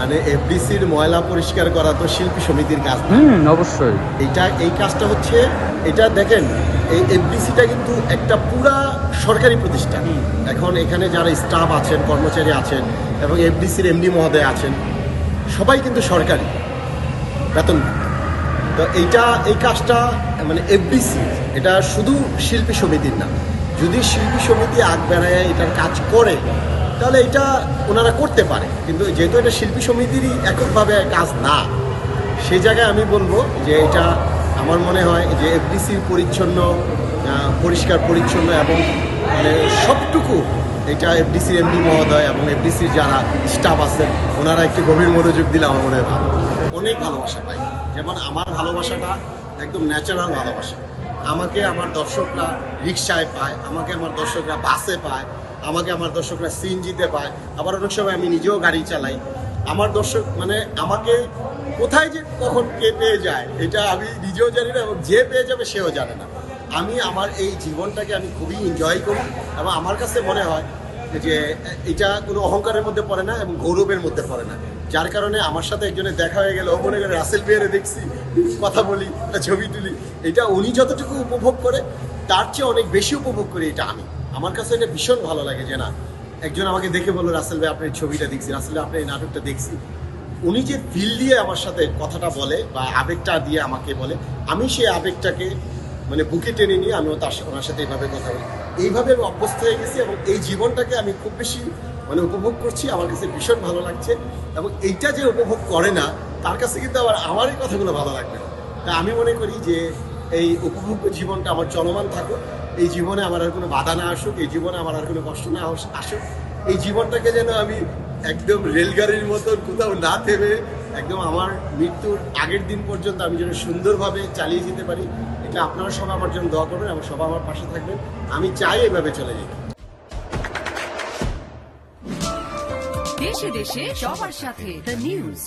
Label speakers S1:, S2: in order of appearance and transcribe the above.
S1: মানে এফডিসির ময়লা পরিষ্কার করা তো শিল্পী সমিতির কাজ না।
S2: অবশ্যই।
S1: এই কাজটা হচ্ছে, এটা দেখেন, এই এফডিসিটা কিন্তু একটা পুরা সরকারি প্রতিষ্ঠান। এখন এখানে যারা স্টাফ আছেন, কর্মচারী আছেন এবং এফডিসির এমডি মহোদয় আছেন, সবাই কিন্তু সরকারি বেতন। তো এই কাজটা মানে এফডিসি, এটা শুধু শিল্পী সমিতির না। যদি শিল্পী সমিতি আগ বেড়ায় এটার কাজ করে তাহলে এটা ওনারা করতে পারে, কিন্তু যেহেতু এটা শিল্পী সমিতিরই এককভাবে কাজ না, সেই জায়গায় আমি বলবো যে এটা আমার মনে হয় যে এফডিসির পরিষ্কার পরিচ্ছন্ন এবং মানে সবটুকু এটা এফডিসির এমডি মহোদয় এবং এফডিসির যারা স্টাফ আছেন ওনারা একটু গভীর মনোযোগ দিলে আমার মনে হয় ভালো। অনেক ভালোবাসা পাই, যেমন আমার ভালোবাসাটা একদম ন্যাচারাল ভালোবাসা। আমাকে আমার দর্শকরা রিক্সায় পায়, আমাকে আমার দর্শকরা বাসে পায়, আমাকে আমার দর্শকরা সিএনজিতে পায়, আবার অনেক সময় আমি নিজেও গাড়ি চালাই। আমার দর্শক মানে আমাকে কোথায় যে কখন কে পেয়ে যায় এটা আমি নিজেও জানি না, এবং যে পেয়ে যাবে সেও জানে না। আমি আমার এই জীবনটাকে আমি খুবই এনজয় করি এবং আমার কাছে মনে হয় যে এটা কোনো অহংকারের মধ্যে পড়ে না এবং গৌরবের মধ্যে পড়ে না। যার কারণে আমার সাথে একজনের দেখা হয়ে গেল, ও মনে করে রাসেল ভাইয়ারে দেখছি, কথা বলি, ছবি তুলি, এটা উনি যতটুকু উপভোগ করে তার চেয়ে অনেক বেশি উপভোগ করি এটা আমি। আমার কাছে এটা ভীষণ ভালো লাগে যে না, একজন আমাকে দেখে বললো, রাসেল ভাই আপনার ছবিটা দেখছি, রাসেল ভাই আপনার এই নাটকটা দেখছি। উনি যে ফিল দিয়ে আমার সাথে কথাটা বলে বা আবেগটা দিয়ে আমাকে বলে, আমি সেই আবেগটাকে মানে বুকে টেনে নিয়ে আমিও ওনার সাথে এইভাবে কথা বলি। এইভাবে আমি অভ্যস্ত হয়ে গেছি এবং এই জীবনটাকে আমি খুব বেশি মানে উপভোগ করছি। আমার কাছে ভীষণ ভালো লাগছে এবং এইটা যে উপভোগ করে না তার কাছে কিন্তু আবার আমার এই কথাগুলো ভালো লাগবে না। তা আমি মনে করি যে এই উপভোগ্য জীবনটা আমার চলমান থাকুক, এই জীবনে আমার আর কোনো বাধা না আসুক, এই জীবনে আমার আর কোনো কষ্ট না আসুক। এই জীবনটাকে যেন আমি একদম রেলগাড়ির মতন কোথাও না থেমে একদম আমার মৃত্যুর আগের দিন পর্যন্ত আমি যেন সুন্দরভাবে চালিয়ে যেতে পারি। এটা আপনারা সবাই আমার জন্য দোয়া করবেন এবং সবাই আমার পাশে থাকবেন। আমি চাই এভাবে চলে যেতে।
S3: দেশে দেশে সবার সাথে দ্য নিউজ।